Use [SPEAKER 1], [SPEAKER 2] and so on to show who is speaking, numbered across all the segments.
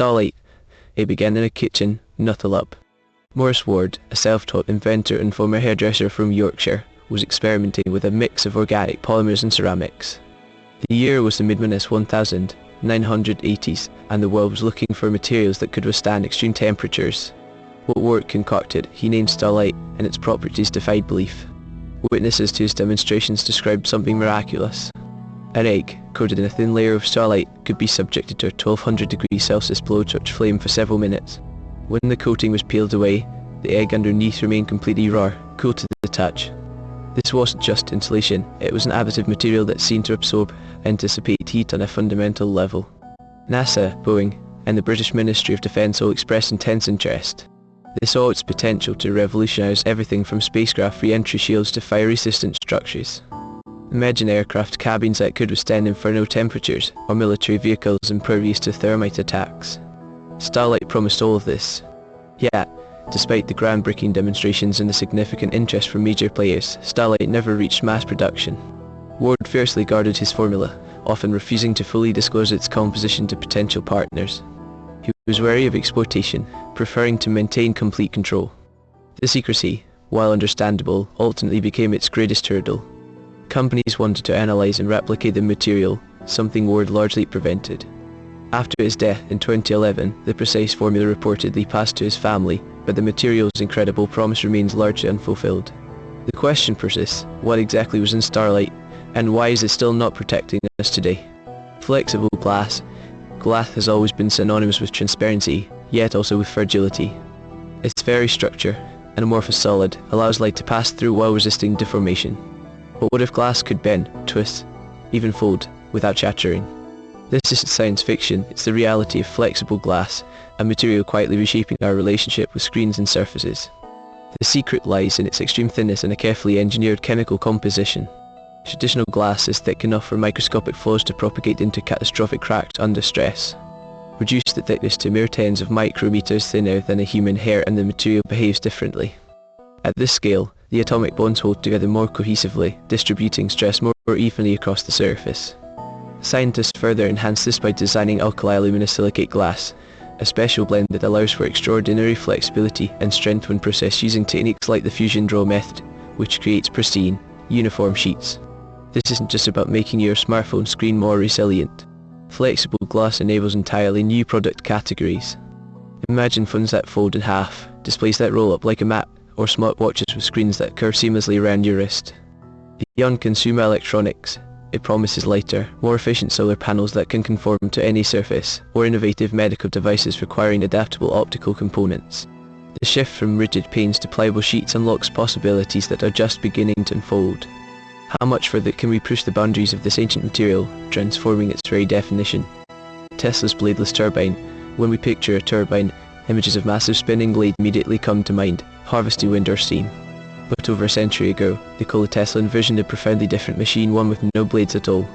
[SPEAKER 1] Starlite. It began in a kitchen, Nuttall up. Morris Ward, a self-taught inventor and former hairdresser from Yorkshire, was experimenting with a mix of organic polymers and ceramics. The year was the mid-1000s, and the world was looking for materials that could withstand extreme temperatures. What Ward concocted, he named Starlite, and its properties defied belief. Witnesses to his demonstrations described something miraculous. An egg, coated in a thin layer of Starlite, could be subjected to a 1200 degrees Celsius blowtorch flame for several minutes. When the coating was peeled away, the egg underneath remained completely raw, cool to the touch. This wasn't just insulation, it was an additive material that seemed to absorb and dissipate heat on a fundamental level. NASA, Boeing, and the British Ministry of Defence all expressed intense interest. They saw its potential to revolutionise everything from spacecraft re-entry shields to fire-resistant structures. Imagine aircraft cabins that could withstand inferno temperatures, or military vehicles impervious to thermite attacks. Starlite promised all of this. Yet, despite the groundbreaking demonstrations and the significant interest from major players, Starlite never reached mass production. Ward fiercely guarded his formula, often refusing to fully disclose its composition to potential partners. He was wary of exploitation, preferring to maintain complete control. The secrecy, while understandable, ultimately became its greatest hurdle. Companies wanted to analyze and replicate the material, something Ward largely prevented. After his death in 2011, the precise formula reportedly passed to his family, but the material's incredible promise remains largely unfulfilled. The question persists, what exactly was in Starlite, and why is it still not protecting us today? Flexible glass. Glass has always been synonymous with transparency, yet also with fragility. Its very structure, an amorphous solid, allows light to pass through while resisting deformation. But what if glass could bend, twist, even fold, without shattering? This isn't science fiction, it's the reality of flexible glass, a material quietly reshaping our relationship with screens and surfaces. The secret lies in its extreme thinness and a carefully engineered chemical composition. Traditional glass is thick enough for microscopic flaws to propagate into catastrophic cracks under stress. Reduce the thickness to mere tens of micrometers thinner than a human hair and the material behaves differently. At this scale, the atomic bonds hold together more cohesively, distributing stress more evenly across the surface. Scientists further enhance this by designing alkali aluminosilicate glass, a special blend that allows for extraordinary flexibility and strength when processed using techniques like the fusion draw method, which creates pristine, uniform sheets. This isn't just about making your smartphone screen more resilient. Flexible glass enables entirely new product categories. Imagine phones that fold in half, displays that roll up like a map, or smartwatches with screens that curve seamlessly around your wrist. Beyond consumer electronics, it promises lighter, more efficient solar panels that can conform to any surface, or innovative medical devices requiring adaptable optical components. The shift from rigid panes to pliable sheets unlocks possibilities that are just beginning to unfold. How much further can we push the boundaries of this ancient material, transforming its very definition? Tesla's Bladeless Turbine. When we picture a turbine, images of massive spinning blade immediately come to mind, harvesting wind or steam. But over a century ago, Nikola Tesla envisioned a profoundly different machine, one with no blades at all.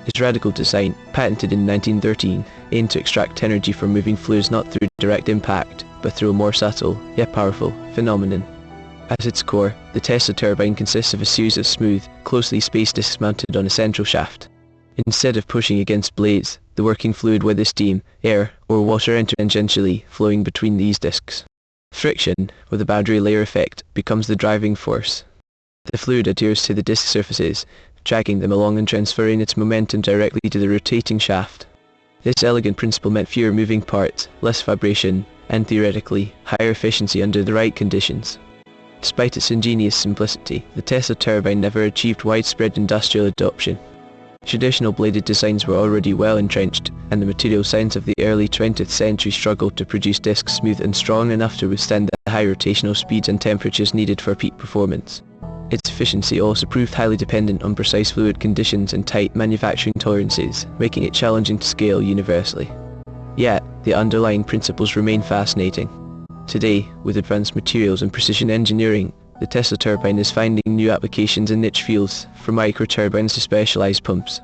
[SPEAKER 1] His radical design, patented in 1913, aimed to extract energy from moving fluids not through direct impact, but through a more subtle, yet powerful, phenomenon. At its core, the Tesla turbine consists of a series of smooth, closely spaced discs mounted on a central shaft. Instead of pushing against blades, the working fluid, whether steam, air, or water, enters tangentially, flowing between these discs. Friction, or the boundary layer effect, becomes the driving force. The fluid adheres to the disc surfaces, dragging them along and transferring its momentum directly to the rotating shaft. This elegant principle meant fewer moving parts, less vibration, and theoretically, higher efficiency under the right conditions. Despite its ingenious simplicity, the Tesla turbine never achieved widespread industrial adoption. Traditional bladed designs were already well entrenched, and the material science of the early 20th century struggled to produce discs smooth and strong enough to withstand the high rotational speeds and temperatures needed for peak performance. Its efficiency also proved highly dependent on precise fluid conditions and tight manufacturing tolerances, making it challenging to scale universally. Yet, the underlying principles remain fascinating. Today, with advanced materials and precision engineering, the Tesla turbine is finding new applications in niche fields, from microturbines to specialized pumps.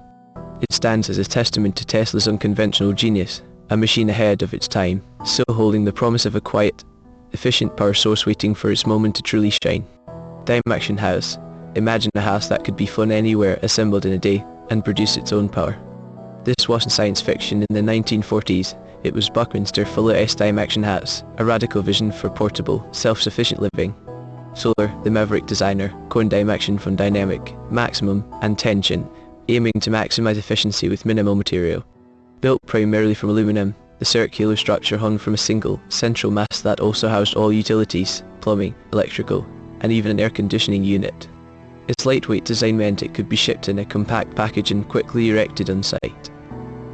[SPEAKER 1] It stands as a testament to Tesla's unconventional genius, a machine ahead of its time, still holding the promise of a quiet, efficient power source waiting for its moment to truly shine. Dymaxion House. Imagine a house that could be flown anywhere, assembled in a day, and produce its own power. This wasn't science fiction in the 1940s, It was Buckminster Fuller's Dymaxion House, a radical vision for portable, self-sufficient living. Solar, the maverick designer, coined Dymaxion from dynamic, maximum, and tension, aiming to maximize efficiency with minimal material. Built primarily from aluminum, the circular structure hung from a single, central mass that also housed all utilities, plumbing, electrical, and even an air conditioning unit. Its lightweight design meant it could be shipped in a compact package and quickly erected on site.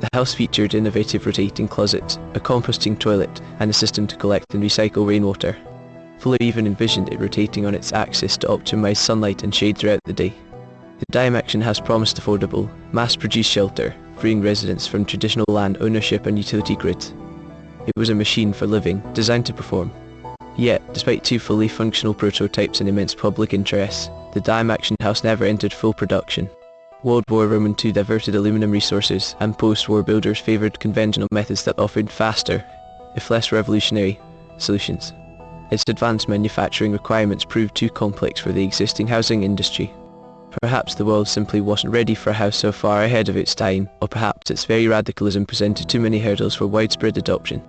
[SPEAKER 1] The house featured innovative rotating closets, a composting toilet, and a system to collect and recycle rainwater. Fuller even envisioned it rotating on its axis to optimize sunlight and shade throughout the day. The Dymaxion House promised affordable, mass-produced shelter, freeing residents from traditional land ownership and utility grids. It was a machine for living, designed to perform. Yet, despite two fully functional prototypes and immense public interest, the Dymaxion House never entered full production. World War II diverted aluminum resources, and post-war builders favoured conventional methods that offered faster, if less revolutionary, solutions. Its advanced manufacturing requirements proved too complex for the existing housing industry. Perhaps the world simply wasn't ready for a house so far ahead of its time, or perhaps its very radicalism presented too many hurdles for widespread adoption.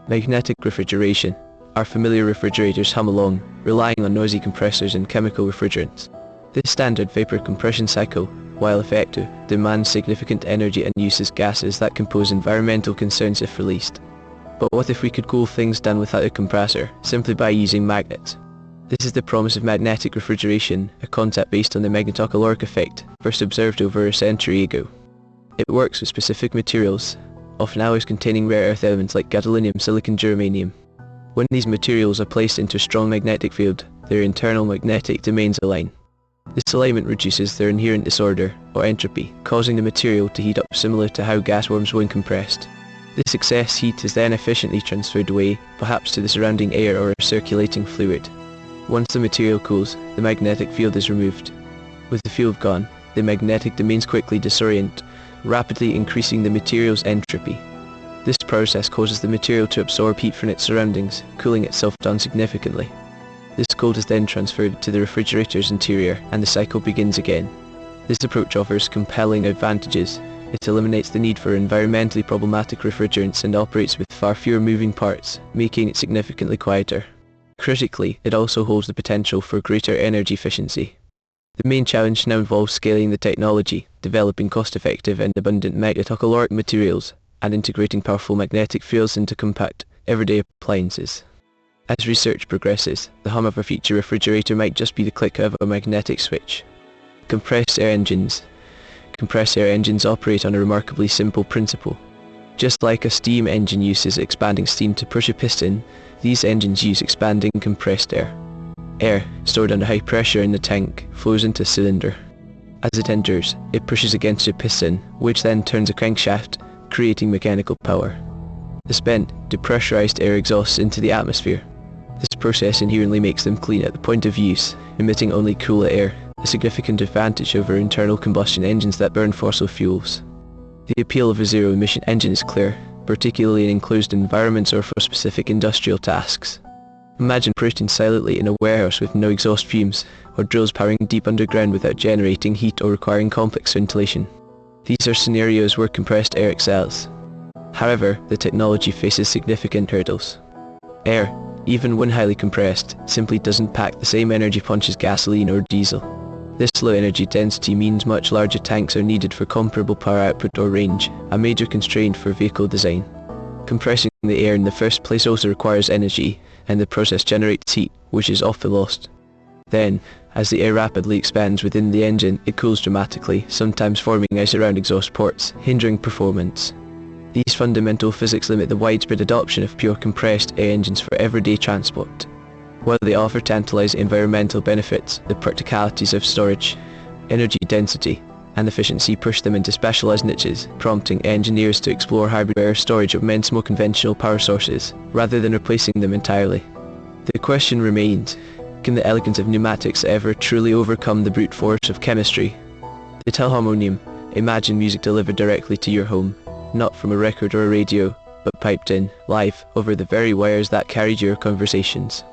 [SPEAKER 1] Magnetic refrigeration. Our familiar refrigerators hum along, relying on noisy compressors and chemical refrigerants. This standard vapor compression cycle, while effective, demands significant energy and uses gases that can pose environmental concerns if released. But what if we could cool things down without a compressor, simply by using magnets? This is the promise of magnetic refrigeration, a concept based on the magnetocaloric effect, first observed over a century ago. It works with specific materials, often alloys containing rare earth elements like gadolinium, silicon, germanium. When these materials are placed into a strong magnetic field, their internal magnetic domains align. This alignment reduces their inherent disorder, or entropy, causing the material to heat up similar to how gas warms when compressed. This excess heat is then efficiently transferred away, perhaps to the surrounding air or a circulating fluid. Once the material cools, the magnetic field is removed. With the field gone, the magnetic domains quickly disorient, rapidly increasing the material's entropy. This process causes the material to absorb heat from its surroundings, cooling itself down significantly. This cold is then transferred to the refrigerator's interior, and the cycle begins again. This approach offers compelling advantages. It eliminates the need for environmentally problematic refrigerants and operates with far fewer moving parts, making it significantly quieter. Critically, it also holds the potential for greater energy efficiency. The main challenge now involves scaling the technology, developing cost-effective and abundant magnetocaloric materials, and integrating powerful magnetic fields into compact, everyday appliances. As research progresses, the hum of a future refrigerator might just be the click of a magnetic switch. Compressed air engines. Compressed air engines operate on a remarkably simple principle. Just like a steam engine uses expanding steam to push a piston, these engines use expanding compressed air. Air, stored under high pressure in the tank, flows into a cylinder. As it enters, it pushes against a piston, which then turns a crankshaft, creating mechanical power. The spent, depressurized air exhausts into the atmosphere. This process inherently makes them clean at the point of use, emitting only cooler air, a significant advantage over internal combustion engines that burn fossil fuels. The appeal of a zero-emission engine is clear, particularly in enclosed environments or for specific industrial tasks. Imagine operating silently in a warehouse with no exhaust fumes, or drills powering deep underground without generating heat or requiring complex ventilation. These are scenarios where compressed air excels. However, the technology faces significant hurdles. Air, even when highly compressed, simply doesn't pack the same energy punch as gasoline or diesel. This low energy density means much larger tanks are needed for comparable power output or range, a major constraint for vehicle design. Compressing the air in the first place also requires energy, and the process generates heat, which is often lost. Then, as the air rapidly expands within the engine, it cools dramatically, sometimes forming ice around exhaust ports, hindering performance. These fundamental physics limit the widespread adoption of pure compressed air engines for everyday transport. While they offer tantalizing environmental benefits, the practicalities of storage, energy density, and efficiency push them into specialized niches, prompting engineers to explore hybrid air storage of immense more conventional power sources, rather than replacing them entirely. The question remains, can the elegance of pneumatics ever truly overcome the brute force of chemistry? The Telharmonium, imagine music delivered directly to your home, not from a record or a radio, but piped in, live, over the very wires that carried your conversations.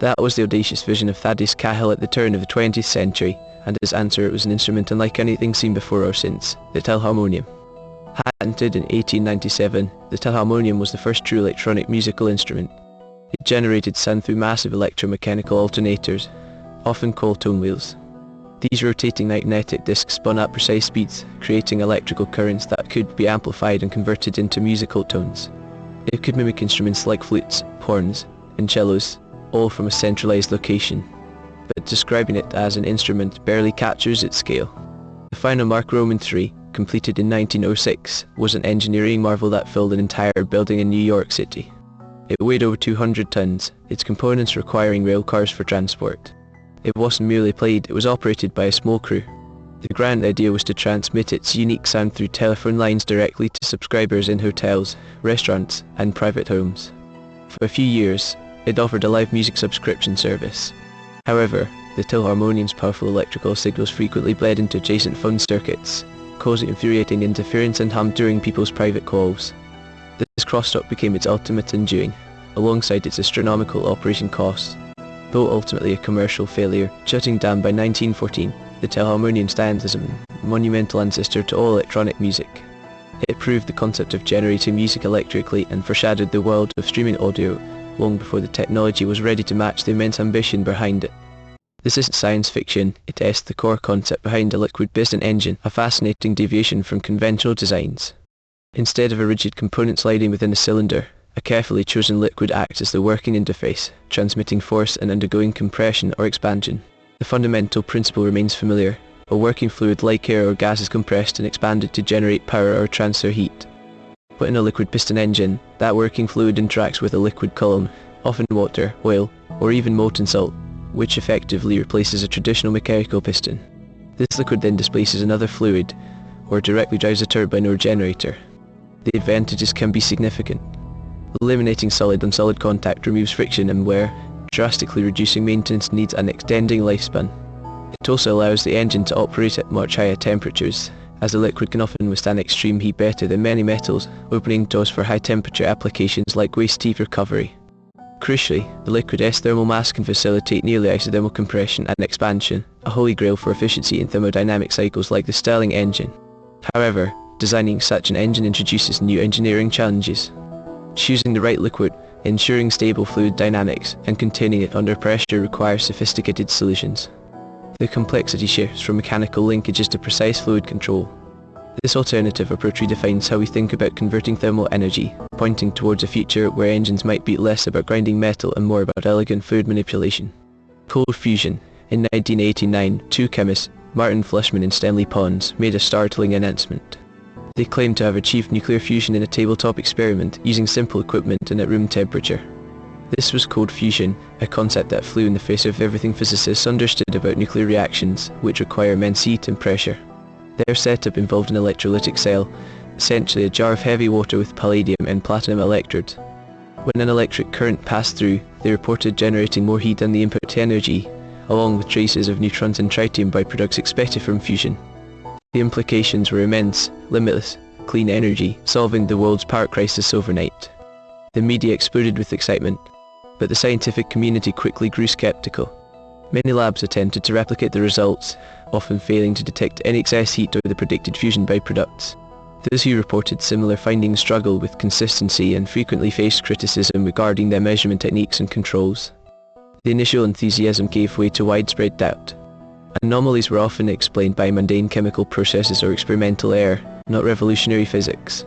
[SPEAKER 1] That was the audacious vision of Thaddeus Cahill at the turn of the 20th century, and his answer was an instrument unlike anything seen before or since, the Telharmonium. Patented in 1897, the Telharmonium was the first true electronic musical instrument. It generated sound through massive electromechanical alternators, often called tone wheels. These rotating magnetic discs spun at precise speeds, creating electrical currents that could be amplified and converted into musical tones. It could mimic instruments like flutes, horns, and cellos, all from a centralized location. But describing it as an instrument barely captures its scale. The final Mark Roman III, completed in 1906, was an engineering marvel that filled an entire building in New York City. It weighed over 200 tons, its components requiring rail cars for transport. It wasn't merely played, it was operated by a small crew. The grand idea was to transmit its unique sound through telephone lines directly to subscribers in hotels, restaurants, and private homes. For a few years, it offered a live music subscription service. However, the Telharmonium's powerful electrical signals frequently bled into adjacent phone circuits, causing infuriating interference and hum during people's private calls. This crosstalk became its ultimate undoing, alongside its astronomical operation costs. Though ultimately a commercial failure, shutting down by 1914, the Telharmonium stands as a monumental ancestor to all electronic music. It proved the concept of generating music electrically and foreshadowed the world of streaming audio long before the technology was ready to match the immense ambition behind it. This isn't science fiction, it tests the core concept behind a liquid piston engine, a fascinating deviation from conventional designs. Instead of a rigid component sliding within a cylinder, a carefully chosen liquid acts as the working interface, transmitting force and undergoing compression or expansion. The fundamental principle remains familiar. A working fluid like air or gas is compressed and expanded to generate power or transfer heat. But in a liquid piston engine, that working fluid interacts with a liquid column, often water, oil, or even molten salt, which effectively replaces a traditional mechanical piston. This liquid then displaces another fluid, or directly drives a turbine or generator. The advantages can be significant. Eliminating solid-on-solid contact removes friction and wear, drastically reducing maintenance needs and extending lifespan. It also allows the engine to operate at much higher temperatures, as the liquid can often withstand extreme heat better than many metals, opening doors for high-temperature applications like waste heat recovery. Crucially, the liquid S thermal mass can facilitate nearly isothermal compression and expansion, a holy grail for efficiency in thermodynamic cycles like the Stirling engine. However, designing such an engine introduces new engineering challenges. Choosing the right liquid, ensuring stable fluid dynamics, and containing it under pressure requires sophisticated solutions. The complexity shifts from mechanical linkages to precise fluid control. This alternative approach redefines how we think about converting thermal energy, pointing towards a future where engines might be less about grinding metal and more about elegant fluid manipulation. Cold fusion. In 1989, two chemists, Martin Fleischmann and Stanley Pons, made a startling announcement. They claimed to have achieved nuclear fusion in a tabletop experiment using simple equipment and at room temperature. This was cold fusion, a concept that flew in the face of everything physicists understood about nuclear reactions, which require immense heat and pressure. Their setup involved an electrolytic cell, essentially a jar of heavy water with palladium and platinum electrodes. When an electric current passed through, they reported generating more heat than the input energy, along with traces of neutrons and tritium byproducts expected from fusion. The implications were immense, limitless, clean energy, solving the world's power crisis overnight. The media exploded with excitement, but the scientific community quickly grew skeptical. Many labs attempted to replicate the results, often failing to detect any excess heat or the predicted fusion byproducts. Those who reported similar findings struggled with consistency and frequently faced criticism regarding their measurement techniques and controls. The initial enthusiasm gave way to widespread doubt. Anomalies were often explained by mundane chemical processes or experimental error, not revolutionary physics.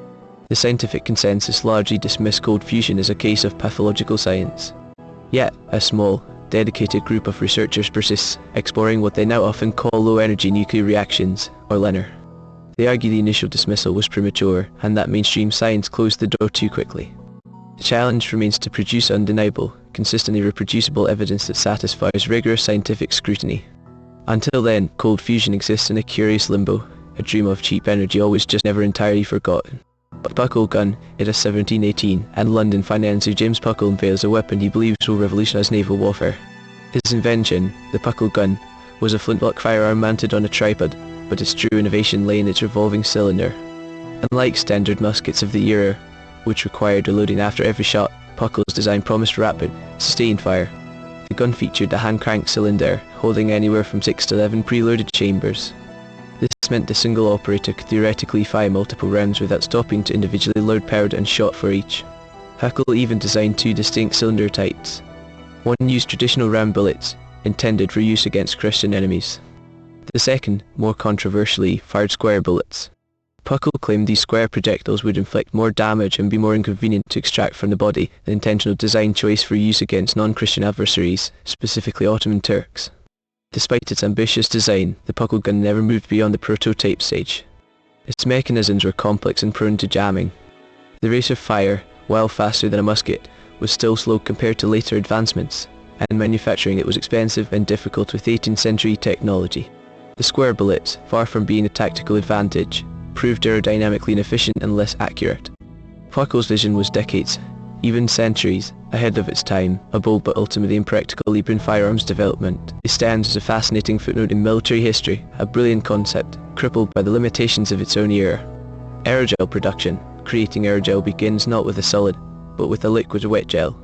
[SPEAKER 1] The scientific consensus largely dismissed cold fusion as a case of pathological science. Yet, a small, dedicated group of researchers persists, exploring what they now often call low-energy nuclear reactions, or LENR. They argue the initial dismissal was premature, and that mainstream science closed the door too quickly. The challenge remains to produce undeniable, consistently reproducible evidence that satisfies rigorous scientific scrutiny. Until then, cold fusion exists in a curious limbo, a dream of cheap energy always just never entirely forgotten. But Puckle Gun, it is 1718, and London financier James Puckle unveils a weapon he believes will revolutionise naval warfare. His invention, the Puckle Gun, was a flintlock firearm mounted on a tripod, but its true innovation lay in its revolving cylinder. Unlike standard muskets of the era, which required reloading after every shot, Puckle's design promised rapid, sustained fire. The gun featured a hand-crank cylinder, holding anywhere from 6 to 11 preloaded chambers. This This meant the single operator could theoretically fire multiple rounds without stopping to individually load, powered and shot for each. Puckle even designed two distinct cylinder types. One used traditional round bullets, intended for use against Christian enemies. The second, more controversially, fired square bullets. Puckle claimed these square projectiles would inflict more damage and be more inconvenient to extract from the body, an intentional design choice for use against non-Christian adversaries, specifically Ottoman Turks. Despite its ambitious design, the Puckle Gun never moved beyond the prototype stage. Its mechanisms were complex and prone to jamming. The rate of fire, while faster than a musket, was still slow compared to later advancements, and manufacturing it was expensive and difficult with 18th century technology. The square bullets, far from being a tactical advantage, proved aerodynamically inefficient and less accurate. Puckle's vision was decades, even centuries, ahead of its time, a bold but ultimately impractical leap in firearms development. It stands as a fascinating footnote in military history, a brilliant concept, crippled by the limitations of its own era. Aerogel production. Creating aerogel begins not with a solid, but with a liquid wet gel.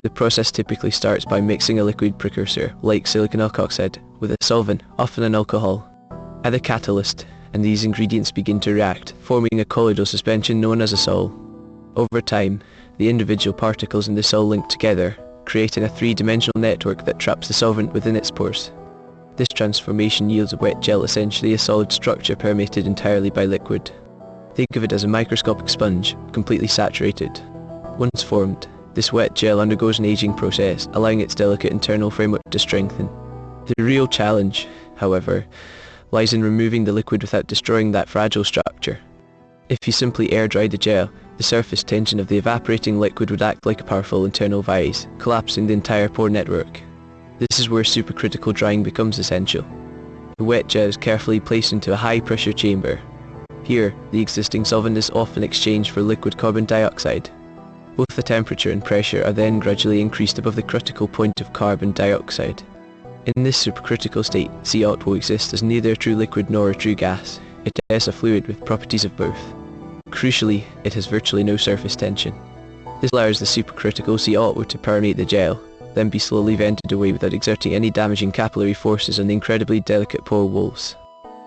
[SPEAKER 1] The process typically starts by mixing a liquid precursor, like silicon alkoxide, with a solvent, often an alcohol. Add a catalyst, and these ingredients begin to react, forming a colloidal suspension known as a sol. Over time, the individual particles in the sol link together, creating a three-dimensional network that traps the solvent within its pores. This transformation yields a wet gel, essentially a solid structure permeated entirely by liquid. Think of it as a microscopic sponge, completely saturated. Once formed, this wet gel undergoes an aging process, allowing its delicate internal framework to strengthen. The real challenge, however, lies in removing the liquid without destroying that fragile structure. If you simply air dry the gel, the surface tension of the evaporating liquid would act like a powerful internal vise, collapsing the entire pore network. This is where supercritical drying becomes essential. The wet gel is carefully placed into a high-pressure chamber. Here, the existing solvent is often exchanged for liquid carbon dioxide. Both the temperature and pressure are then gradually increased above the critical point of carbon dioxide. In this supercritical state, CO will exist as neither a true liquid nor a true gas. It is a fluid with properties of both. Crucially, it has virtually no surface tension. This allows the supercritical CO to permeate the gel, then be slowly vented away without exerting any damaging capillary forces on the incredibly delicate pore walls.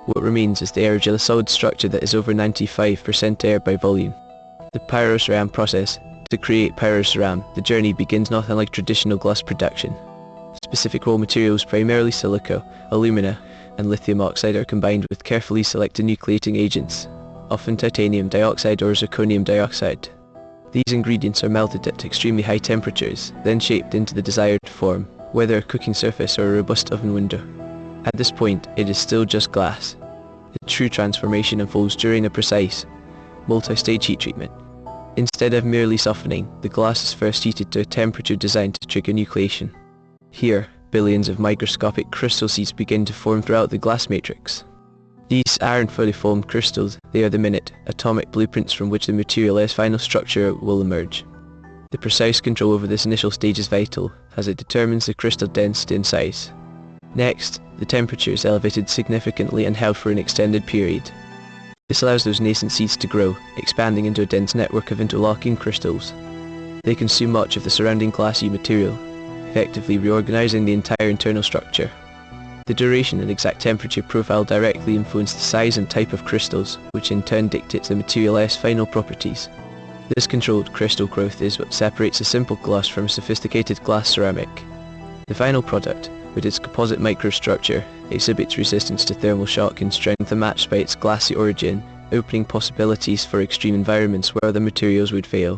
[SPEAKER 1] What remains is the aerogel, a solid structure that is over 95% air by volume. The Pyroceram Process. To create pyroceram, the journey begins not unlike traditional glass production. Specific raw materials, primarily silica, alumina, and lithium oxide, are combined with carefully selected nucleating agents, often titanium dioxide or zirconium dioxide. These ingredients are melted at extremely high temperatures, then shaped into the desired form, whether a cooking surface or a robust oven window. At this point, it is still just glass. The true transformation unfolds during a precise, multi-stage heat treatment. Instead of merely softening, the glass is first heated to a temperature designed to trigger nucleation. Here, billions of microscopic crystal seeds begin to form throughout the glass matrix. These aren't fully formed crystals, they are the minute, atomic blueprints from which the material's final structure will emerge. The precise control over this initial stage is vital, as it determines the crystal density and size. Next, the temperature is elevated significantly and held for an extended period. This allows those nascent seeds to grow, expanding into a dense network of interlocking crystals. They consume much of the surrounding glassy material, effectively reorganizing the entire internal structure. The duration and exact temperature profile directly influence the size and type of crystals, which in turn dictates the material's final properties. This controlled crystal growth is what separates a simple glass from a sophisticated glass ceramic. The final product, with its composite microstructure, exhibits resistance to thermal shock and strength matched by its glassy origin, opening possibilities for extreme environments where other materials would fail.